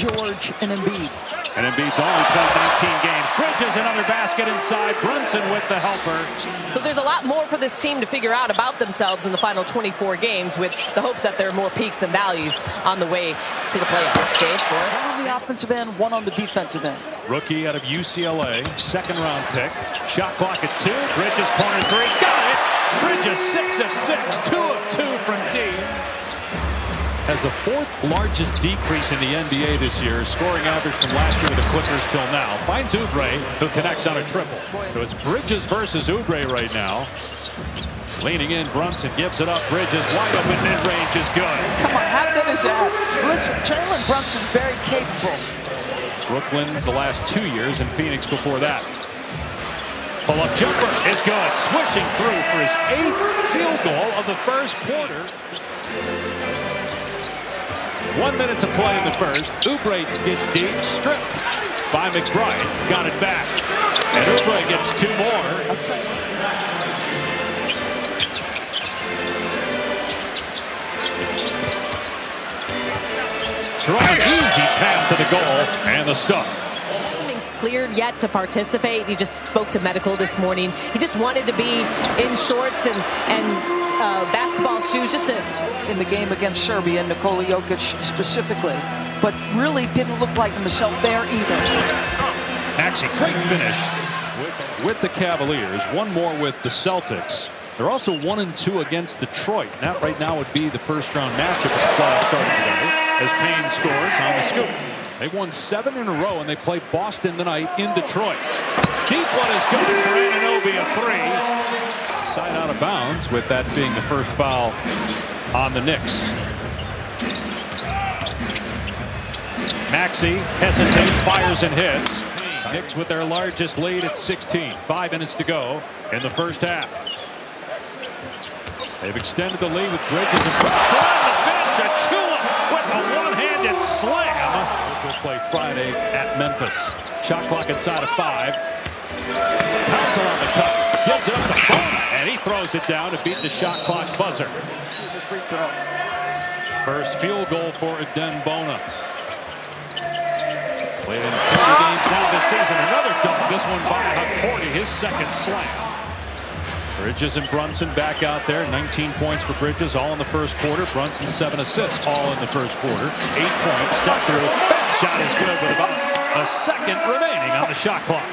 George and Embiid. And Embiid's only played 19 games. Bridges another basket inside. Brunson with the helper. So there's a lot more for this team to figure out about themselves in the final 24 games, with the hopes that there are more peaks and valleys on the way to the playoffs. Dave, for us. One on the offensive end, one on the defensive end. Rookie out of UCLA, second-round pick. Shot clock at 2. Bridges corner 3. Got it! Bridges 6 of 6. 2 of 2 from deep. Has the 4th largest decrease in the NBA this year. Scoring average from last year with the Clippers till now. Finds Oubre, who connects on a triple. So it's Bridges versus Oubre right now. Leaning in, Brunson gives it up. Bridges wide open mid-range is good. Come on, how good is that? Listen, Jalen Brunson very capable. Brooklyn the last 2 years, and Phoenix before that. Pull-up jumper is good. Swishing through for his 8th field goal of the first quarter. 1 minute to play in the first. Oubre gets deep, stripped by McBride. Got it back. And Oubre gets 2 more. Drummond, easy path to the goal, and the stuff. Cleared yet to participate. He just spoke to medical this morning. He just wanted to be in shorts and basketball shoes just to... In the game against Serbia, Nikola Jokic specifically, but really didn't look like himself there either. Maxey, great finish with the Cavaliers. One more with the Celtics. They're also 1-2 against Detroit. That right now would be the first-round matchup of the playoffs starting today, as Payne scores on the scoop. They've won 7 in a row, and they play Boston tonight in Detroit. Deep one is good for Anunoby, a 3. Side out of bounds, with that being the first foul on the Knicks. Maxey hesitates, fires and hits. Knicks with their largest lead at 16. 5 minutes to go in the first half. They've extended the lead with Bridges and Brunson on the bench. Achua with a one-handed slam. Will play Friday at Memphis. Shot clock inside of 5. Council on the cut. Gives it up to Bona, and he throws it down to beat the shot clock buzzer. First field goal for Adem Bona. Played in 30 games now this season. Another dunk. This one by Hakordi, his second slam. Bridges and Brunson back out there. 19 points for Bridges, all in the first quarter. Brunson 7 assists, all in the first quarter. 8 points, step through. Shot is good with about a second remaining on the shot clock.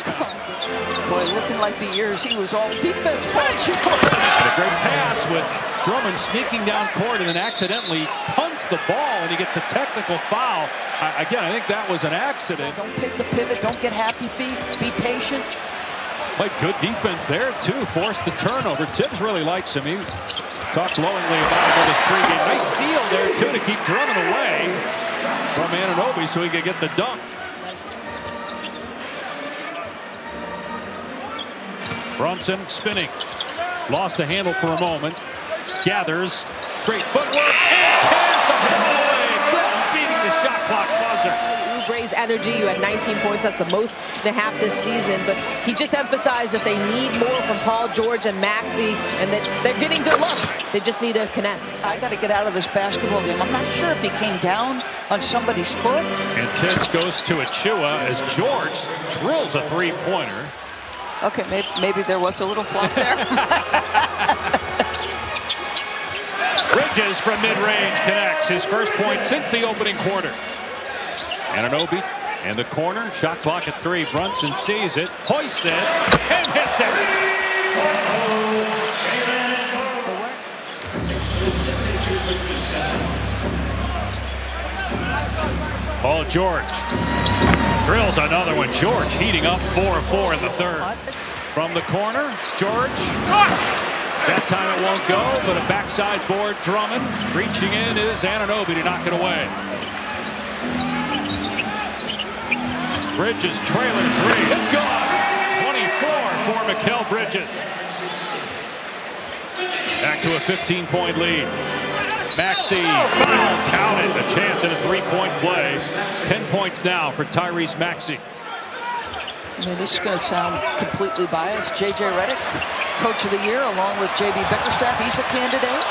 Boy, looking like the years he was all defense. Paul George. And a great pass with Drummond sneaking down court and then accidentally punts the ball, and he gets a technical foul. Again, I think that was an accident. Don't pick the pivot. Don't get happy feet. Be patient. Played good defense there, too. Forced the turnover. Tibbs really likes him. He talked glowingly about him in his pregame. Nice seal there, too, to keep Drummond away from Anunoby so he could get the dunk. Brunson spinning. Lost the handle for a moment. Gathers. Great footwork. And cans the ball away. Beating the shot clock buzzer. Oubre's energy, you had 19 points. That's the most and a half this season. But he just emphasized that they need more from Paul George and Maxey, and that they're getting good looks. They just need to connect. I got to get out of this basketball game. I'm not sure if he came down on somebody's foot. And Tibbs goes to Achua as George drills a three-pointer. Okay, maybe there was a little flop there. Bridges from mid-range connects his first point since the opening quarter. Anunoby in the corner. Shot clock at 3. Brunson sees it, hoists it, and hits it. Paul George drills another one. George heating up 4-4 in the third. From the corner, George. That time it won't go, but a backside board. Drummond reaching in is Anunoby to knock it away. Bridges trailing 3. It's gone. 24 for Mikal Bridges. Back to a 15-point lead. Maxey, foul counted. A chance at a three-point play. 10 points now for Tyrese Maxey. I mean, this is going to sound completely biased. J.J. Redick, Coach of the Year, along with J.B. Bickerstaff. He's a candidate.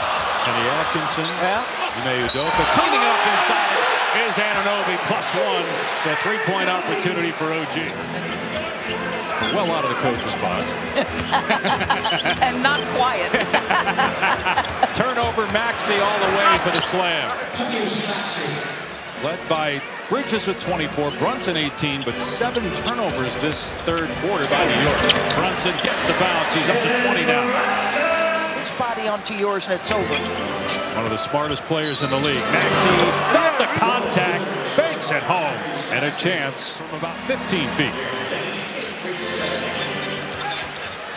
Kenny Atkinson. Yeah. Ime Udoka cleaning up inside. is Anunoby, +1. It's a three-point opportunity for OG. Well out of the coach's box. And not quiet. Turnover, Maxey all the way for the slam. Led by Bridges with 24, Brunson 18, but 7 turnovers this third quarter by New York. Brunson gets the bounce. He's up to 20 now. His body onto yours, and it's over. One of the smartest players in the league. Maxey felt the contact, banks at home, and a chance from about 15 feet.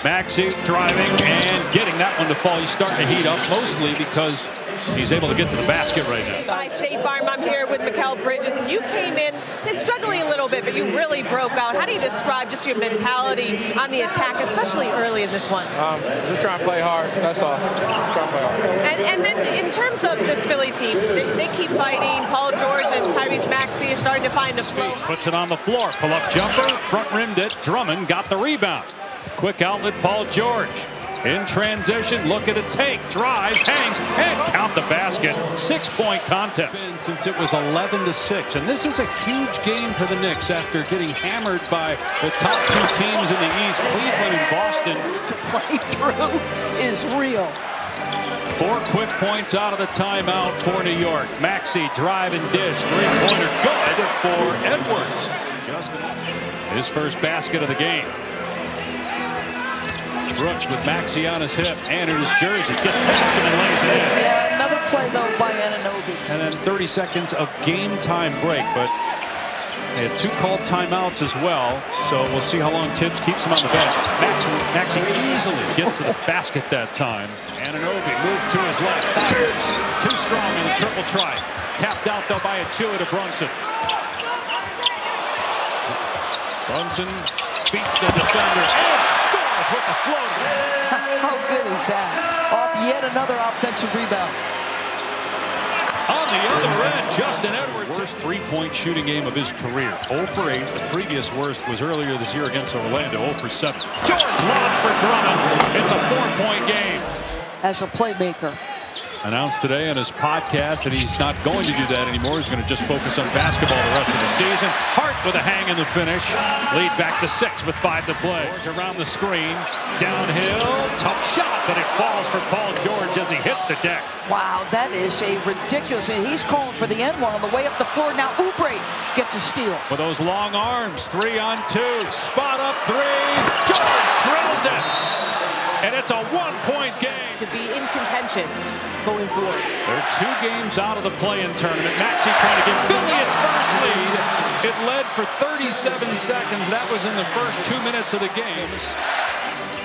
Maxey driving and getting that one to fall. He's starting to heat up, mostly because he's able to get to the basket right now. By State Farm, I'm here with Mikal Bridges. You came in struggling a little bit, but you really broke out. How do you describe just your mentality on the attack, especially early in this one? Just trying to play hard, that's all. Trying to play hard. And then in terms of this Philly team, they keep fighting. Paul George and Tyrese Maxey are starting to find a flow. Puts it on the floor. Pull-up jumper. Front rimmed it. Drummond got the rebound. Quick outlet, Paul George. In transition, look at it take. Drives, hangs, and count the basket. 6-point contest. Since it was 11-6. And this is a huge game for the Knicks after getting hammered by the top 2 teams in the East, Cleveland and Boston. To play through is real. 4 quick points out of the timeout for New York. Maxey drive and dish. Three-pointer good for Edwards. His first basket of the game. Brooks with Maxey on his hip and in his jersey. Gets past him and lays it in. Yeah, another play, though, by Anunoby. And then 30 seconds of game time break, but they had 2 called timeouts as well, so we'll see how long Tibbs keeps him on the bench. Maxey easily gets to the basket that time. Anunoby moves to his left. Fires. Too strong in the triple try. Tapped out, though, by Achua to Brunson. Brunson beats the defender and scores with the floater. How good is that? Off yet another offensive rebound. On the other end, Justin Edwards. Worst three-point shooting game of his career. 0 for 8. The previous worst was earlier this year against Orlando. 0 for 7. George lob for Drummond. It's a 4-point game. As a playmaker. Announced today on his podcast that he's not going to do that anymore. He's going to just focus on basketball the rest of the season. Hart with a hang in the finish. Lead back to 6 with 5 to play. George around the screen. Downhill. Tough shot, but it falls for Paul George as he hits the deck. Wow, that is a ridiculous. He's calling for the N1 on the way up the floor. Now Oubre gets a steal. With those long arms. 3-on-2. Spot up 3. George drills it. And it's a 1-point game. To be in contention going forward. They're 2 games out of the play-in tournament. Maxey trying to give Philly its first lead. It led for 37 seconds. That was in the first 2 minutes of the game.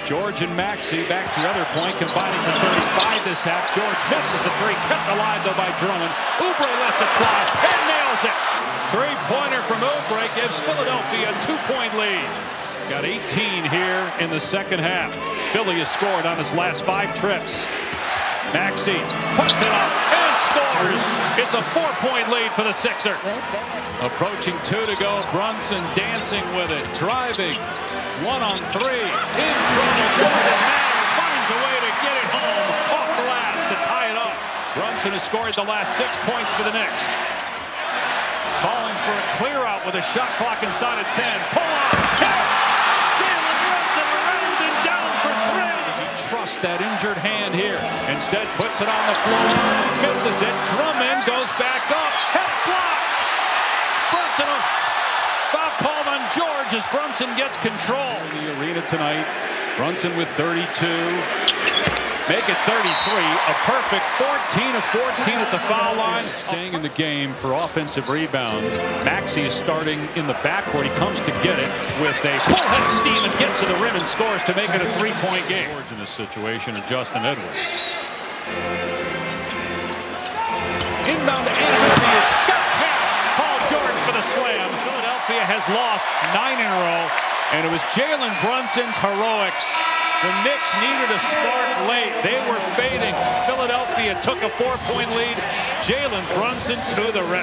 George and Maxey back to the other point, combining for 35 this half. George misses a 3, kept alive though by Drummond. Oubre lets it fly and nails it. 3-pointer from Oubre gives Philadelphia a 2-point lead. Got 18 here in the second half. Philly has scored on his last 5 trips. Maxey puts it up and scores. It's a 4-point lead for the Sixers. Approaching 2 to go. Brunson dancing with it. Driving. 1-on-3. In trouble. Doesn't matter. Finds a way to get it home. Off glass to tie it up. Brunson has scored the last 6 points for the Knicks. Calling for a clear out with a shot clock inside of 10. Pull up. That injured hand here. Instead puts it on the floor. Misses it. Drummond goes back up. Head blocked. Brunson. Foul called on George as Brunson gets control. In the arena tonight. Brunson with 32. Make it 33. A perfect 14 of 14 at the foul line. Staying in the game for offensive rebounds. Maxey is starting in the backcourt. He comes to get it with a full head of steam and gets to the rim and scores to make it a 3-point game. George in this situation of Justin Edwards. Inbound to Anunoby. Got past Paul George for the slam. Philadelphia has lost 9 in a row, and it was Jalen Brunson's heroics. The Knicks needed a spark late. They were fading. Philadelphia took a 4-point lead. Jalen Brunson to the rest.